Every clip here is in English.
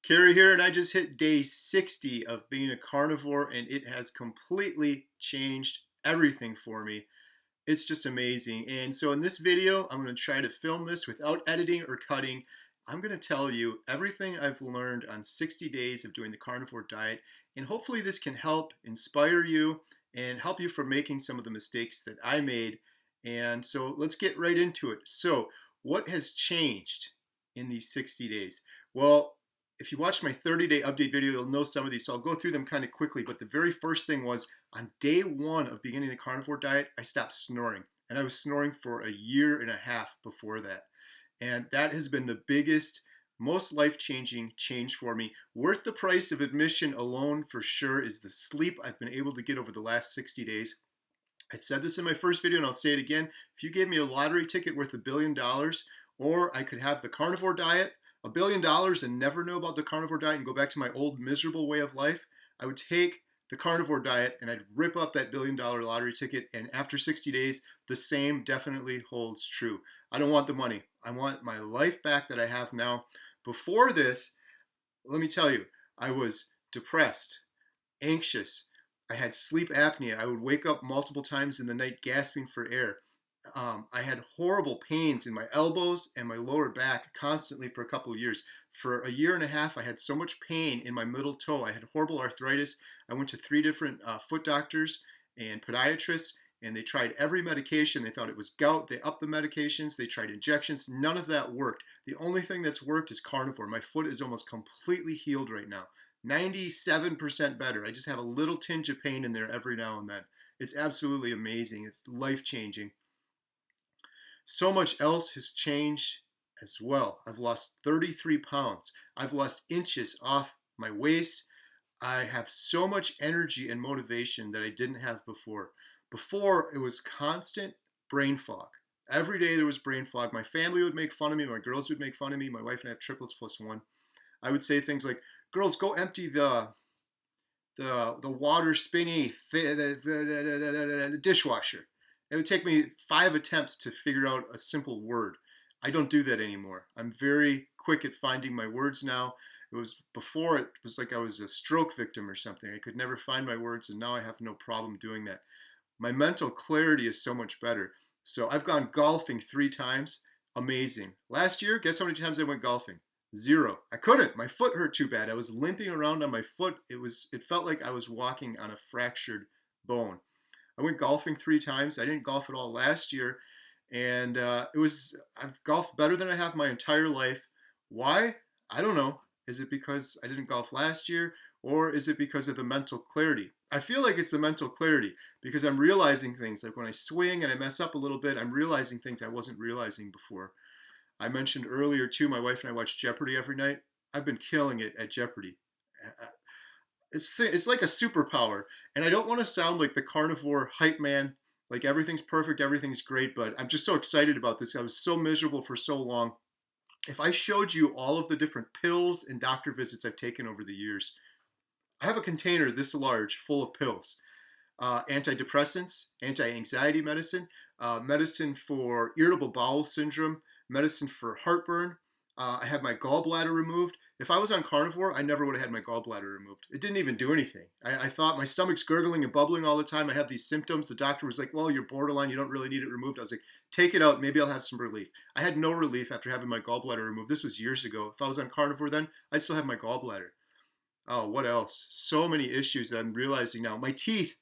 Carrie here, and I just hit day 60 of being a carnivore, and it has completely changed everything for me. It's just amazing. And so in this video, I'm going to try to film this without editing or cutting. I'm going to tell you everything I've learned on 60 days of doing the carnivore diet, and hopefully this can help inspire you and help you from making some of the mistakes that I made. And so let's get right into it. So, what has changed in these 60 days? Well, if you watch my 30-day update video, you'll know some of these. So I'll go through them kind of quickly. But the very first thing was on day one of beginning the carnivore diet, I stopped snoring. And I was snoring for a year and a half before that. And that has been the biggest, most life-changing change for me. Worth the price of admission alone for sure is the sleep I've been able to get over the last 60 days. I said this in my first video and I'll say it again. If you gave me a lottery ticket worth $1 billion, or I could have the carnivore diet, $1 billion, and never know about the carnivore diet and go back to my old miserable way of life, I would take the carnivore diet and I'd rip up that $1 billion lottery ticket. And after 60 days, the same definitely holds true. I don't want the money. I want my life back that I have now. Before this, let me tell you, I was depressed, anxious. I had sleep apnea. I would wake up multiple times in the night gasping for air. I had horrible pains in my elbows and my lower back constantly for a couple of years. For a year and a half, I had so much pain in my middle toe. I had horrible arthritis. I went to 3 different foot doctors and podiatrists, and they tried every medication. They thought it was gout. They upped the medications. They tried injections. None of that worked. The only thing that's worked is carnivore. My foot is almost completely healed right now. 97% better. I just have a little tinge of pain in there every now and then. It's absolutely amazing. It's life-changing. So much else has changed as well. I've lost 33 pounds. I've lost inches off my waist. I have so much energy and motivation that I didn't have before. Before, it was constant brain fog. Every day there was brain fog. My family would make fun of me. My girls would make fun of me. My wife and I have triplets plus one. I would say things like, girls, go empty the water spinny the dishwasher. It would take me 5 attempts to figure out a simple word. I don't do that anymore. I'm very quick at finding my words now. It was before, it was like I was a stroke victim or something. I could never find my words, and now I have no problem doing that. My mental clarity is so much better. So I've gone golfing 3 times. Amazing. Last year, guess how many times I went golfing? 0. I couldn't. My foot hurt too bad. I was limping around on my foot. It felt like I was walking on a fractured bone. I went golfing 3 times. I didn't golf at all last year, and I've golfed better than I have my entire life. Why? I don't know. Is it because I didn't golf last year, or is it because of the mental clarity? I feel like it's the mental clarity because I'm realizing things. Like when I swing and I mess up a little bit, I'm realizing things I wasn't realizing before. I mentioned earlier too, my wife and I watch Jeopardy every night. I've been killing it at Jeopardy. It's like a superpower, and I don't want to sound like the carnivore hype man, like everything's perfect, everything's great, but I'm just so excited about this. I was so miserable for so long. If I showed you all of the different pills and doctor visits I've taken over the years, I have a container this large full of pills. Antidepressants, anti-anxiety medicine, medicine for irritable bowel syndrome, medicine for heartburn. I had my gallbladder removed. If I was on carnivore, I never would have had my gallbladder removed. It didn't even do anything. I thought my stomach's gurgling and bubbling all the time. I have these symptoms. The doctor was like, well, you're borderline. You don't really need it removed. I was like, take it out. Maybe I'll have some relief. I had no relief after having my gallbladder removed. This was years ago. If I was on carnivore then, I'd still have my gallbladder. Oh, what else? So many issues that I'm realizing now. My teeth,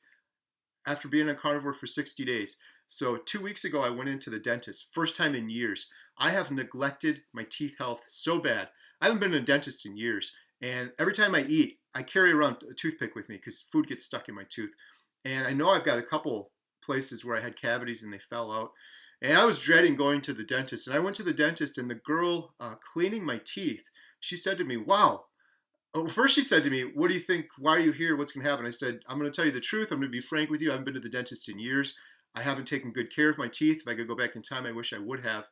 after being on carnivore for 60 days. So 2 weeks ago, I went into the dentist. First time in years. I have neglected my teeth health so bad. I haven't been to a dentist in years. And every time I eat, I carry around a toothpick with me because food gets stuck in my tooth. And I know I've got a couple places where I had cavities and they fell out. And I was dreading going to the dentist. And I went to the dentist, and the girl cleaning my teeth, she said to me, wow. Oh, first she said to me, what do you think? Why are you here? What's going to happen? I said, I'm going to tell you the truth. I'm going to be frank with you. I haven't been to the dentist in years. I haven't taken good care of my teeth. If I could go back in time, I wish I would have.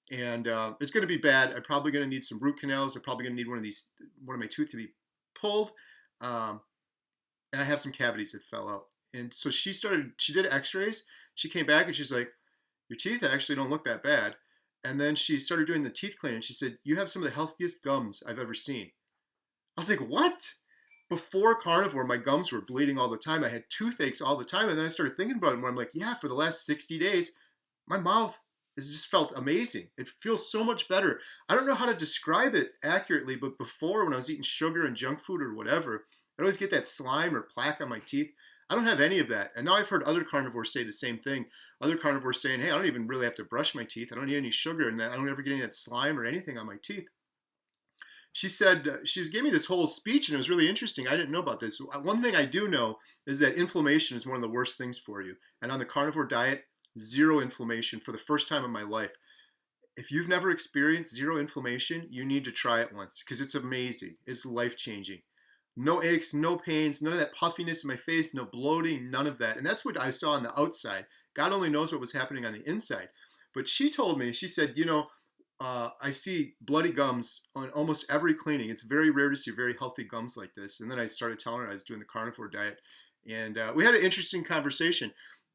And it's going to be bad. I'm probably going to need some root canals. I'm probably going to need one of my teeth to be pulled. Um, and I have some cavities that fell out. And so she did x-rays. She came back and she's like, your teeth actually don't look that bad. And then she started doing the teeth cleaning. She said, you have some of the healthiest gums I've ever seen. I was like, what? Before carnivore, my gums were bleeding all the time. I had toothaches all the time. And then I started thinking about it more. I'm like, yeah, for the last 60 days, my mouth has just felt amazing. It feels so much better. I don't know how to describe it accurately, but before, when I was eating sugar and junk food or whatever, I'd always get that slime or plaque on my teeth. I don't have any of that. And now I've heard other carnivores say the same thing. Other carnivores saying, hey, I don't even really have to brush my teeth. I don't need any sugar, and I don't ever get any of that slime or anything on my teeth. She said, she gave me this whole speech, and it was really interesting. I didn't know about this. One thing I do know is that inflammation is one of the worst things for you. And on the carnivore diet, zero inflammation for the first time in my life. If you've never experienced zero inflammation, you need to try it once because it's amazing. It's life-changing. No aches, no pains, none of that puffiness in my face, no bloating, none of that. And that's what I saw on the outside. God only knows what was happening on the inside. But she told me, she said, I see bloody gums on almost every cleaning. It's very rare to see very healthy gums like this. And then I started telling her I was doing the carnivore diet. And we had an interesting conversation.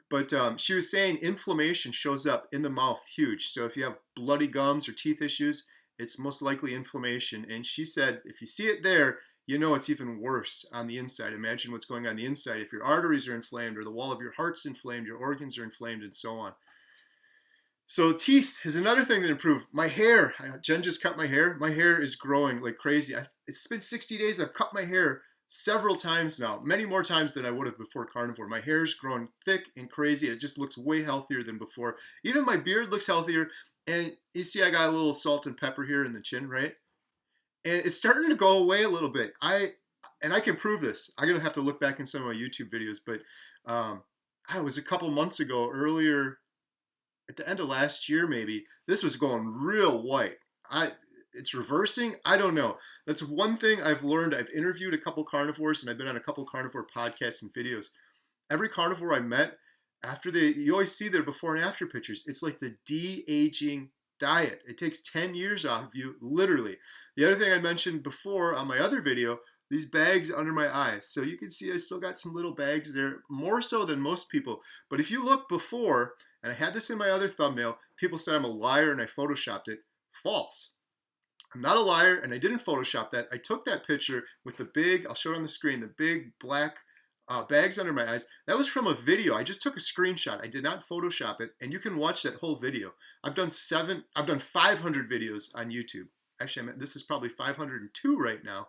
But she was saying inflammation shows up in the mouth huge. So if you have bloody gums or teeth issues, it's most likely inflammation. And she said, if you see it there, you know it's even worse on the inside. Imagine what's going on the inside if your arteries are inflamed or the wall of your heart's inflamed, your organs are inflamed, and so on. So teeth is another thing that improved. My hair, Jen just cut my hair. My hair is growing like crazy. It's been 60 days. I've cut my hair several times now, many more times than I would have before carnivore. My hair's grown thick and crazy. It just looks way healthier than before. Even my beard looks healthier. And you see I got a little salt and pepper here in the chin, right? And it's starting to go away a little bit. I can prove this. I'm gonna have to look back in some of my YouTube videos, but it was a couple months ago, earlier at the end of last year, maybe. This was going real white. It's reversing. I don't know. That's one thing I've learned. I've interviewed a couple carnivores, and I've been on a couple carnivore podcasts and videos. Every carnivore I met, you always see their before and after pictures. It's like the de-aging diet. It takes 10 years off of you, literally. The other thing I mentioned before on my other video, these bags under my eyes. So you can see I still got some little bags there, more so than most people. But if you look before, and I had this in my other thumbnail, people said I'm a liar and I photoshopped it. False. I'm not a liar, and I didn't Photoshop that. I took that picture with the big, I'll show it on the screen, the big black bags under my eyes. That was from a video. I just took a screenshot. I did not Photoshop it, and you can watch that whole video. I've done 500 videos on YouTube. Actually, this is probably 502 right now.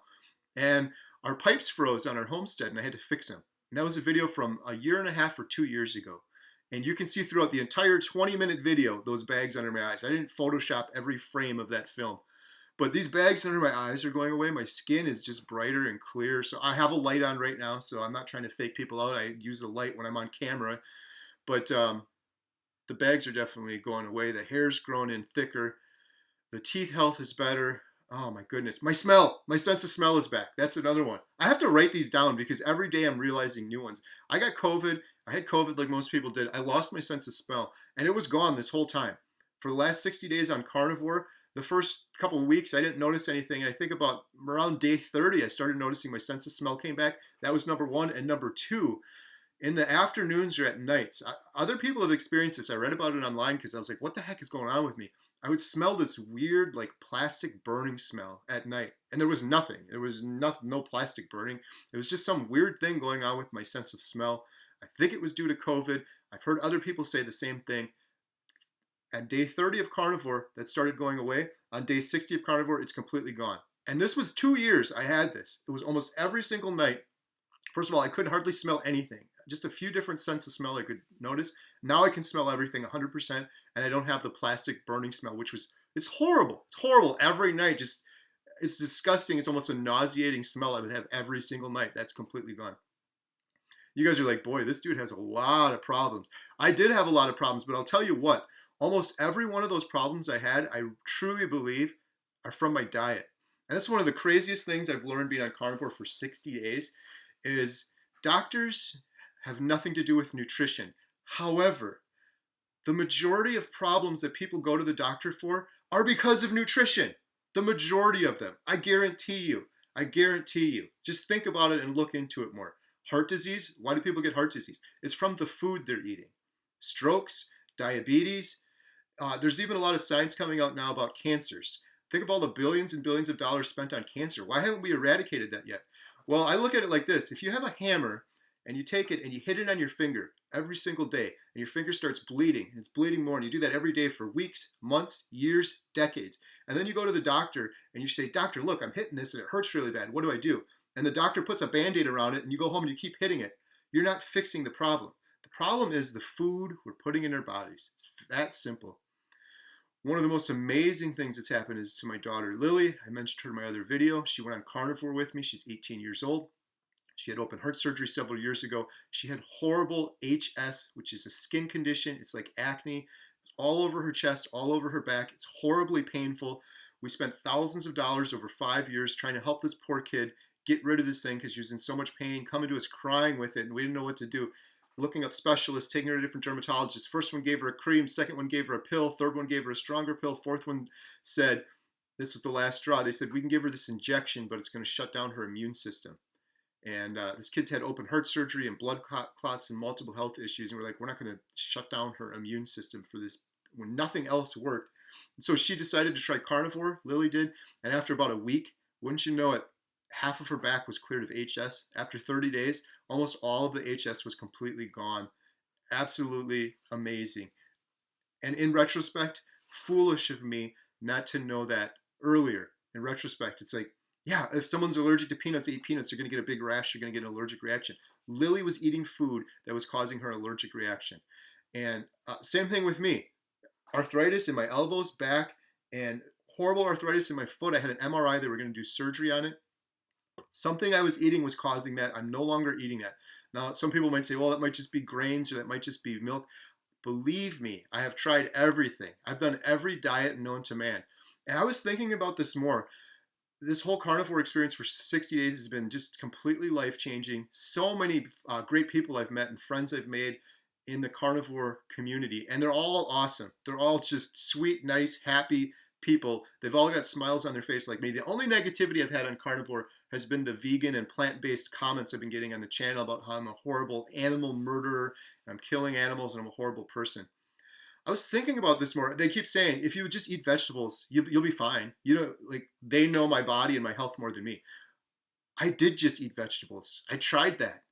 And our pipes froze on our homestead, and I had to fix them. And that was a video from a year and a half or 2 years ago. And you can see throughout the entire 20-minute video those bags under my eyes. I didn't Photoshop every frame of that film. But these bags under my eyes are going away. My skin is just brighter and clear. So I have a light on right now, so I'm not trying to fake people out. I use a light when I'm on camera. But the bags are definitely going away. The hair's grown in thicker. The teeth health is better. Oh my goodness. My sense of smell is back. That's another one. I have to write these down because every day I'm realizing new ones. I got COVID. I had COVID like most people did. I lost my sense of smell, and it was gone this whole time. For the last 60 days on carnivore, the first couple of weeks, I didn't notice anything. I think about around day 30, I started noticing my sense of smell came back. That was number one. And number two, in the afternoons or at nights, other people have experienced this. I read about it online because I was like, what the heck is going on with me? I would smell this weird, like plastic burning smell at night. And there was nothing. There was no plastic burning. It was just some weird thing going on with my sense of smell. I think it was due to COVID. I've heard other people say the same thing. At day 30 of carnivore, that started going away. On day 60 of carnivore, it's completely gone. And this was 2 years I had this. It was almost every single night. First of all, I could hardly smell anything. Just a few different scents of smell I could notice. Now I can smell everything 100%, and I don't have the plastic burning smell, it's horrible. It's horrible every night. It's disgusting. It's almost a nauseating smell I would have every single night. That's completely gone. You guys are like, boy, this dude has a lot of problems. I did have a lot of problems, but I'll tell you what. Almost every one of those problems I had, I truly believe, are from my diet. And that's one of the craziest things I've learned being on carnivore for 60 days is doctors have nothing to do with nutrition. However, the majority of problems that people go to the doctor for are because of nutrition. The majority of them. I guarantee you. Just think about it and look into it more. Heart disease, why do people get heart disease? It's from the food they're eating. Strokes, diabetes. There's even a lot of science coming out now about cancers. Think of all the billions and billions of dollars spent on cancer. Why haven't we eradicated that yet? Well, I look at it like this. If you have a hammer and you take it and you hit it on your finger every single day, and your finger starts bleeding, and it's bleeding more, and you do that every day for weeks, months, years, decades, and then you go to the doctor and you say, "Doctor, look, I'm hitting this and it hurts really bad. What do I do?" And the doctor puts a Band-Aid around it, and you go home and you keep hitting it. You're not fixing the problem. The problem is the food we're putting in our bodies. It's that simple. One of the most amazing things that's happened is to my daughter, Lily. I mentioned her in my other video. She went on carnivore with me. She's 18 years old. She had open heart surgery several years ago. She had horrible HS, which is a skin condition. It's like acne all over her chest, all over her back. It's horribly painful. We spent thousands of dollars over 5 years trying to help this poor kid get rid of this thing because she was in so much pain, coming to us crying with it, and we didn't know what to do. Looking up specialists, taking her to different dermatologists. First one gave her a cream, second one gave her a pill, third one gave her a stronger pill, fourth one said, this was the last straw. They said, we can give her this injection, but it's going to shut down her immune system. And this kid's had open heart surgery and blood clots and multiple health issues. And we're like, we're not going to shut down her immune system for this when nothing else worked. And so she decided to try carnivore, Lily did. And after about a week, wouldn't you know it, half of her back was cleared of HS. After 30 days, almost all of the HS was completely gone. Absolutely amazing. And in retrospect, foolish of me not to know that earlier. In retrospect, it's like, yeah, if someone's allergic to peanuts, they eat peanuts, they're going to get a big rash, they're going to get an allergic reaction. Lily was eating food that was causing her allergic reaction. And same thing with me. Arthritis in my elbows, back, and horrible arthritis in my foot. I had an MRI. They were going to do surgery on it. Something I was eating was causing that. I'm no longer eating that. Now, some people might say, well, that might just be grains or that might just be milk. Believe me, I have tried everything. I've done every diet known to man. And I was thinking about this more. This whole carnivore experience for 60 days has been just completely life-changing. So many great people I've met and friends I've made in the carnivore community. And they're all awesome. They're all just sweet, nice, happy people. They've all got smiles on their face like me. The only negativity I've had on carnivore has been the vegan and plant-based comments I've been getting on the channel about how I'm a horrible animal murderer, and I'm killing animals, and I'm a horrible person. I was thinking about this more. They keep saying, if you would just eat vegetables, you'll be fine. You know, like, they know my body and my health more than me. I did just eat vegetables. I tried that.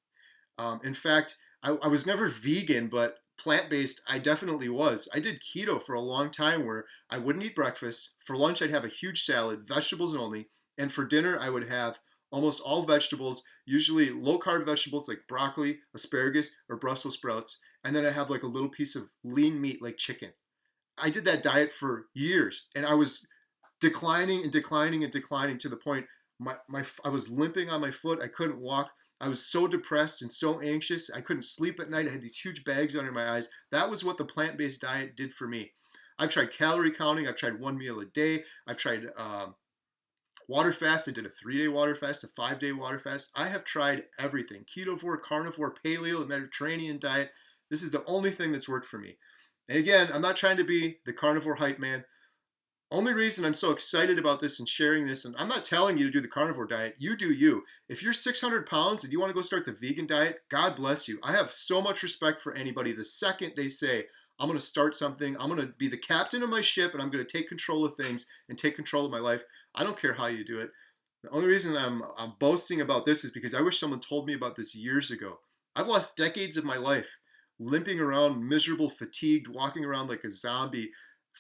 In fact, I was never vegan, but plant-based, I definitely was. I did keto for a long time where I wouldn't eat breakfast. For lunch, I'd have a huge salad, vegetables only. And for dinner, I would have almost all vegetables, usually low-carb vegetables like broccoli, asparagus, or Brussels sprouts. And then I have like a little piece of lean meat like chicken. I did that diet for years, and I was declining and declining and declining to the point I was limping on my foot. I couldn't walk. I was so depressed and so anxious. I couldn't sleep at night. I had these huge bags under my eyes. That was what the plant-based diet did for me. I've tried calorie counting. I've tried one meal a day. I've tried water fast. I did a 3-day water fast, a 5-day water fast. I have tried everything. Ketovore, carnivore, paleo, the Mediterranean diet. This is the only thing that's worked for me. And again, I'm not trying to be the carnivore hype man. Only reason I'm so excited about this and sharing this, and I'm not telling you to do the carnivore diet, you do you. If you're 600 pounds and you want to go start the vegan diet, God bless you. I have so much respect for anybody the second they say, I'm going to start something, I'm going to be the captain of my ship, and I'm going to take control of things and take control of my life. I don't care how you do it. The only reason I'm boasting about this is because I wish someone told me about this years ago. I've lost decades of my life limping around, miserable, fatigued, walking around like a zombie,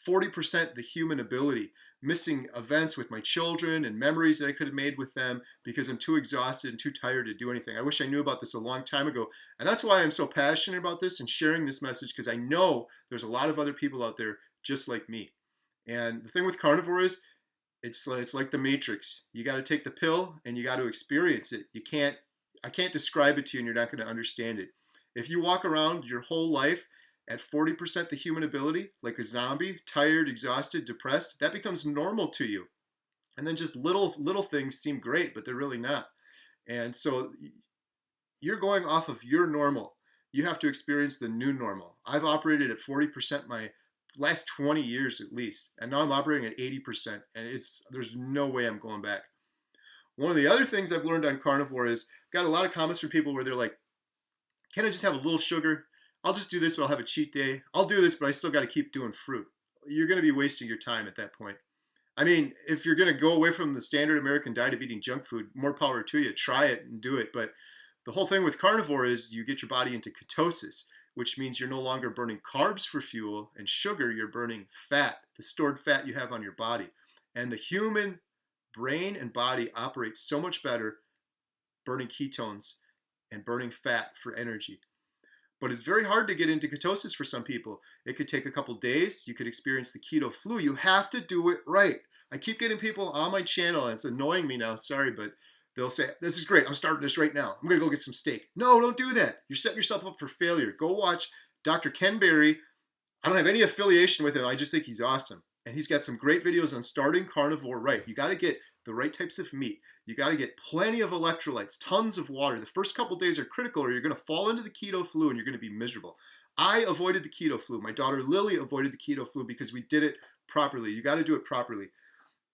40% the human ability, missing events with my children and memories that I could have made with them because I'm too exhausted and too tired to do anything. I wish I knew about this a long time ago. And that's why I'm so passionate about this and sharing this message, because I know there's a lot of other people out there just like me. And the thing with carnivore is, it's like the Matrix. You got to take the pill and you got to experience it. I can't describe it to you and you're not going to understand it. If you walk around your whole life at 40% the human ability, like a zombie, tired, exhausted, depressed, that becomes normal to you. And then just little things seem great, but they're really not. And so you're going off of your normal. You have to experience the new normal. I've operated at 40% my last 20 years at least, and now I'm operating at 80%, and there's no way I'm going back. One of the other things I've learned on carnivore is, got a lot of comments from people where they're like, can I just have a little sugar? I'll just do this, but I'll have a cheat day. I'll do this, but I still got to keep doing fruit. You're going to be wasting your time at that point. I mean, if you're going to go away from the standard American diet of eating junk food, more power to you. Try it and do it. But the whole thing with carnivore is you get your body into ketosis, which means you're no longer burning carbs for fuel and sugar, you're burning fat, the stored fat you have on your body. And the human brain and body operate so much better burning ketones and burning fat for energy. But it's very hard to get into ketosis for some people. It could take a couple days. You could experience the keto flu. You have to do it right. I keep getting people on my channel, and it's annoying me now. Sorry, but they'll say, "This is great. I'm starting this right now. I'm going to go get some steak." No, don't do that. You're setting yourself up for failure. Go watch Dr. Ken Berry. I don't have any affiliation with him. I just think he's awesome. And he's got some great videos on starting carnivore right. You got to get the right types of meat. You got to get plenty of electrolytes, tons of water. The first couple days are critical or you're going to fall into the keto flu and you're going to be miserable. I avoided the keto flu. My daughter Lilly avoided the keto flu because we did it properly. You got to do it properly.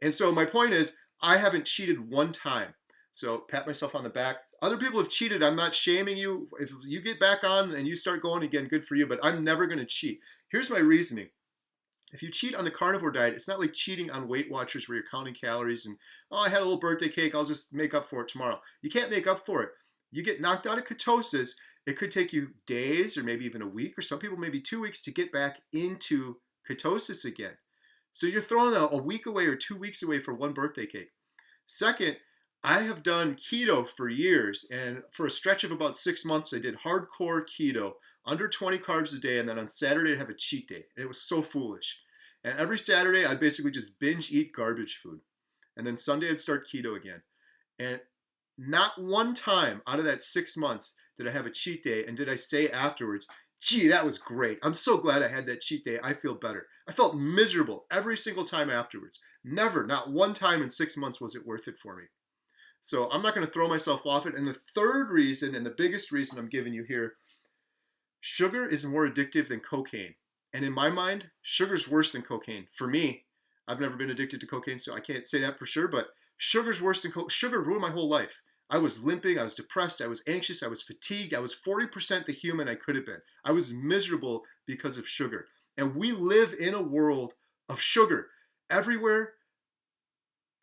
And so my point is, I haven't cheated one time. So pat myself on the back. Other people have cheated. I'm not shaming you. If you get back on and you start going again, good for you. But I'm never going to cheat. Here's my reasoning. If you cheat on the carnivore diet, it's not like cheating on Weight Watchers where you're counting calories and, oh, I had a little birthday cake, I'll just make up for it tomorrow. You can't make up for it. You get knocked out of ketosis, it could take you days or maybe even a week, or some people maybe 2 weeks to get back into ketosis again. So you're throwing a week away or 2 weeks away for one birthday cake. Second, I have done keto for years, and for a stretch of about 6 months, I did hardcore keto, under 20 carbs a day, and then on Saturday I'd have a cheat day. And it was so foolish. And every Saturday I'd basically just binge eat garbage food. And then Sunday I'd start keto again. And not one time out of that 6 months did I have a cheat day and did I say afterwards, gee, that was great. I'm so glad I had that cheat day. I feel better. I felt miserable every single time afterwards. Never, not one time in 6 months was it worth it for me. So I'm not going to throw myself off it. And the third reason, and the biggest reason I'm giving you here, sugar is more addictive than cocaine. And in my mind, sugar's worse than cocaine. For me, I've never been addicted to cocaine, so I can't say that for sure, but sugar's worse than cocaine. Sugar ruined my whole life. I was limping, I was depressed, I was anxious, I was fatigued, I was 40% the human I could have been. I was miserable because of sugar. And we live in a world of sugar. Everywhere,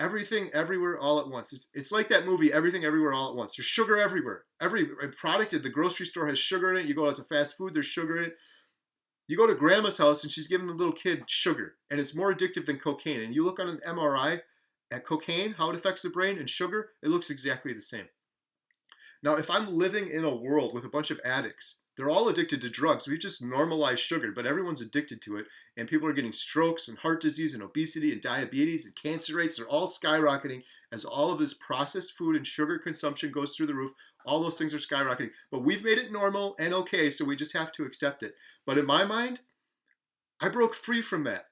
everything, everywhere, all at once. It's like that movie, Everything, Everywhere, All at Once. There's sugar everywhere. Every product at the grocery store has sugar in it. You go out to fast food, there's sugar in it. You go to grandma's house and she's giving the little kid sugar, and it's more addictive than cocaine. And you look on an MRI at cocaine, how it affects the brain, and sugar, it looks exactly the same. Now, if I'm living in a world with a bunch of addicts, they're all addicted to drugs. We've just normalized sugar, but everyone's addicted to it. And people are getting strokes and heart disease and obesity and diabetes and cancer rates. They're all skyrocketing as all of this processed food and sugar consumption goes through the roof. All those things are skyrocketing. But we've made it normal and okay, so we just have to accept it. But in my mind, I broke free from that.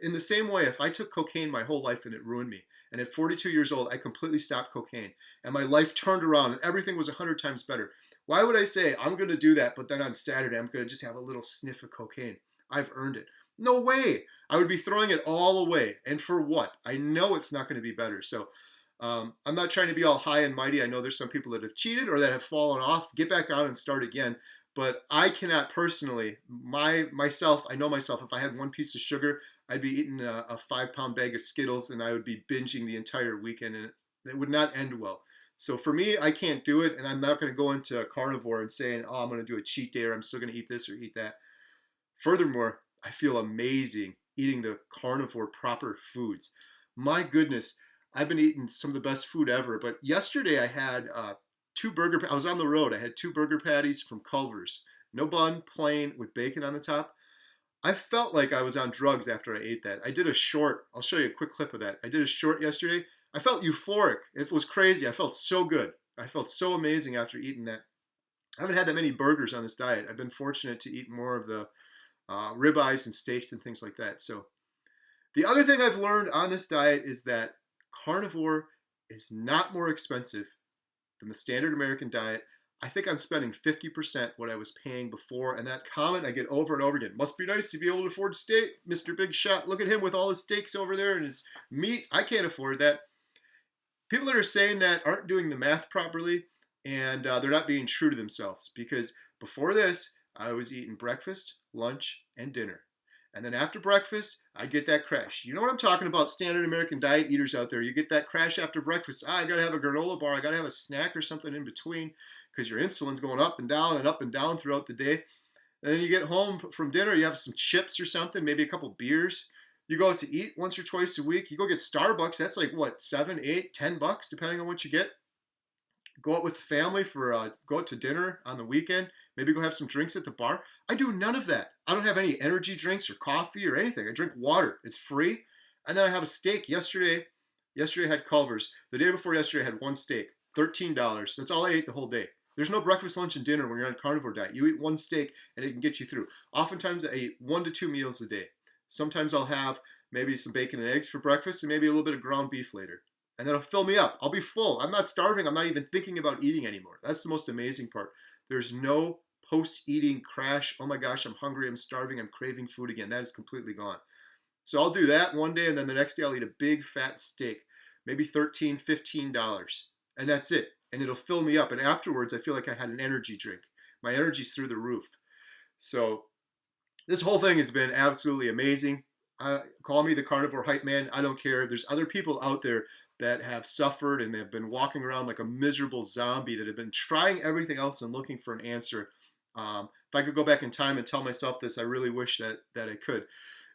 In the same way, if I took cocaine my whole life and it ruined me, and at 42 years old, I completely stopped cocaine, and my life turned around and everything was 100 times better, why would I say I'm going to do that, but then on Saturday I'm going to just have a little sniff of cocaine? I've earned it. No way. I would be throwing it all away. And for what? I know it's not going to be better. So I'm not trying to be all high and mighty. I know there's some people that have cheated or that have fallen off. Get back on and start again. But I cannot personally, myself, I know myself, if I had one piece of sugar, I'd be eating a 5-pound bag of Skittles and I would be binging the entire weekend, and it would not end well. So for me, I can't do it, and I'm not going to go into a carnivore and saying, oh, I'm going to do a cheat day or I'm still going to eat this or eat that. Furthermore, I feel amazing eating the carnivore proper foods. My goodness, I've been eating some of the best food ever, but yesterday I had I was on the road. I had 2 burger patties from Culver's. No bun, plain, with bacon on the top. I felt like I was on drugs after I ate that. I did a short. I'll show you a quick clip of that. I did a short yesterday. I felt euphoric. It was crazy. I felt so good. I felt so amazing after eating that. I haven't had that many burgers on this diet. I've been fortunate to eat more of the ribeyes and steaks and things like that. So the other thing I've learned on this diet is that carnivore is not more expensive than the standard American diet. I think I'm spending 50% what I was paying before, and that comment I get over and over again. Must be nice to be able to afford steak, Mr. Big Shot. Look at him with all his steaks over there and his meat. I can't afford that. People that are saying that aren't doing the math properly, and they're not being true to themselves, because before this, I was eating breakfast, lunch, and dinner. And then after breakfast, I get that crash. You know what I'm talking about, standard American diet eaters out there. You get that crash after breakfast. I got to have a granola bar. I got to have a snack or something in between because your insulin's going up and down throughout the day. And then you get home from dinner, you have some chips or something, maybe a couple beers. You go out to eat once or twice a week. You go get Starbucks. That's like what, 7, 8, $10, depending on what you get. Go out with the family for go out to dinner on the weekend. Maybe go have some drinks at the bar. I do none of that. I don't have any energy drinks or coffee or anything. I drink water. It's free. And then I have a steak. Yesterday I had Culver's. The day before yesterday I had one steak. $13. That's all I ate the whole day. There's no breakfast, lunch, and dinner when you're on carnivore diet. You eat one steak and it can get you through. Oftentimes I eat 1 to 2 meals a day. Sometimes I'll have maybe some bacon and eggs for breakfast and maybe a little bit of ground beef later. And that'll fill me up. I'll be full. I'm not starving. I'm not even thinking about eating anymore. That's the most amazing part. There's no post-eating crash. Oh my gosh, I'm hungry. I'm starving. I'm craving food again. That is completely gone. So I'll do that one day, and then the next day I'll eat a big fat steak, maybe $13, $15, and that's it. And it'll fill me up. And afterwards, I feel like I had an energy drink. My energy's through the roof. So this whole thing has been absolutely amazing. Call me the carnivore hype man. I don't care. There's other people out there that have suffered and have been walking around like a miserable zombie that have been trying everything else and looking for an answer. If I could go back in time and tell myself this, I really wish that I could.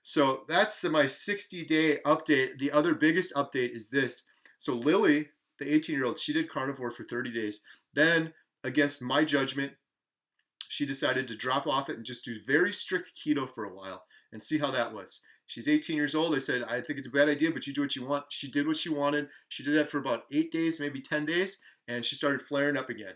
So that's my 60-day update. The other biggest update is this. So Lilly, the 18-year-old, she did carnivore for 30 days. Then, against my judgment, she decided to drop off it and just do very strict keto for a while and see how that was. She's 18 years old. I said, I think it's a bad idea, but you do what you want. She did what she wanted. She did that for about 8 days, maybe 10 days, and she started flaring up again.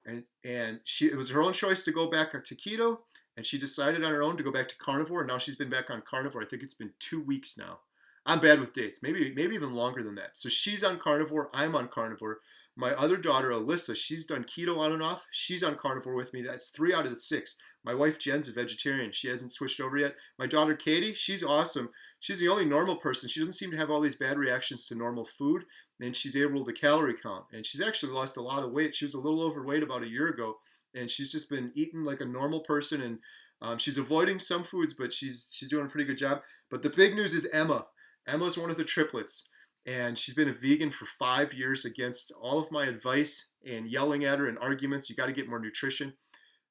And it was her own choice to go back to keto, and she decided on her own to go back to carnivore, and now she's been back on carnivore. I think it's been 2 weeks now. I'm bad with dates, maybe even longer than that. So she's on carnivore. I'm on carnivore. My other daughter, Alyssa, she's done keto on and off. She's on carnivore with me. That's 3 out of the 6. My wife, Jen's a vegetarian. She hasn't switched over yet. My daughter, Katie, she's awesome. She's the only normal person. She doesn't seem to have all these bad reactions to normal food, and she's able to calorie count. And she's actually lost a lot of weight. She was a little overweight about a year ago, and she's just been eating like a normal person, and she's avoiding some foods, but she's doing a pretty good job. But the big news is Emma. Emma's one of the triplets, and she's been a vegan for 5 years against all of my advice and yelling at her and arguments. You got to get more nutrition.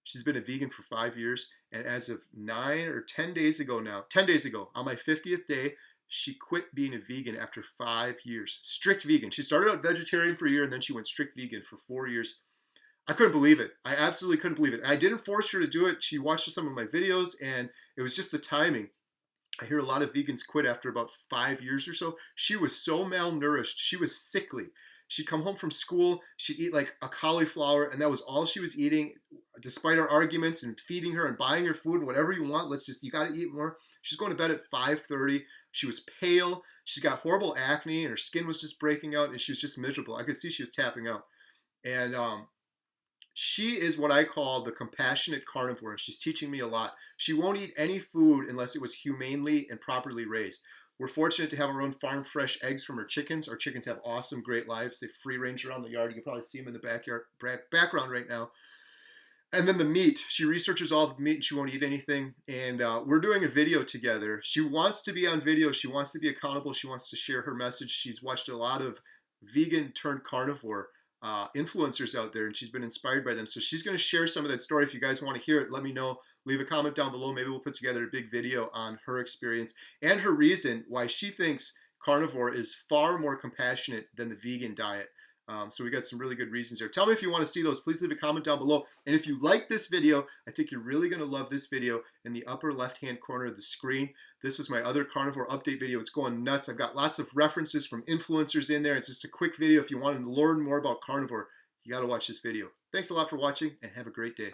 She's been a vegan for 5 years, and as of 9 or 10 days ago now, 10 days ago, on my 50th day, she quit being a vegan after 5 years. Strict vegan. She started out vegetarian for a year, and then she went strict vegan for 4 years. I couldn't believe it. I absolutely couldn't believe it. And I didn't force her to do it. She watched some of my videos, and it was just the timing. I hear a lot of vegans quit after about 5 years or so. She was so malnourished. She was sickly. She'd come home from school, she'd eat like a cauliflower, and that was all she was eating, despite our arguments and feeding her and buying her food and whatever you want. You got to eat more. She's going to bed at 5:30. She was pale. She's got horrible acne, and her skin was just breaking out, and she was just miserable. I could see she was tapping out. And she is what I call the compassionate carnivore. She's teaching me a lot. She won't eat any food unless it was humanely and properly raised. We're fortunate to have our own farm fresh eggs from our chickens. Our chickens have awesome, great lives. They free range around the yard. You can probably see them in the background right now. And then the meat. She researches all the meat and she won't eat anything. And we're doing a video together. She wants to be on video. She wants to be accountable. She wants to share her message. She's watched a lot of vegan turned carnivore influencers out there, and she's been inspired by them. So she's going to share some of that story. If you guys want to hear it, let me know. Leave a comment down below. Maybe we'll put together a big video on her experience and her reason why she thinks carnivore is far more compassionate than the vegan diet. So we got some really good reasons here. Tell me if you want to see those. Please leave a comment down below. And if you like this video, I think you're really going to love this video in the upper left-hand corner of the screen. This was my other carnivore update video. It's going nuts. I've got lots of references from influencers in there. It's just a quick video. If you want to learn more about carnivore, you got to watch this video. Thanks a lot for watching, and have a great day.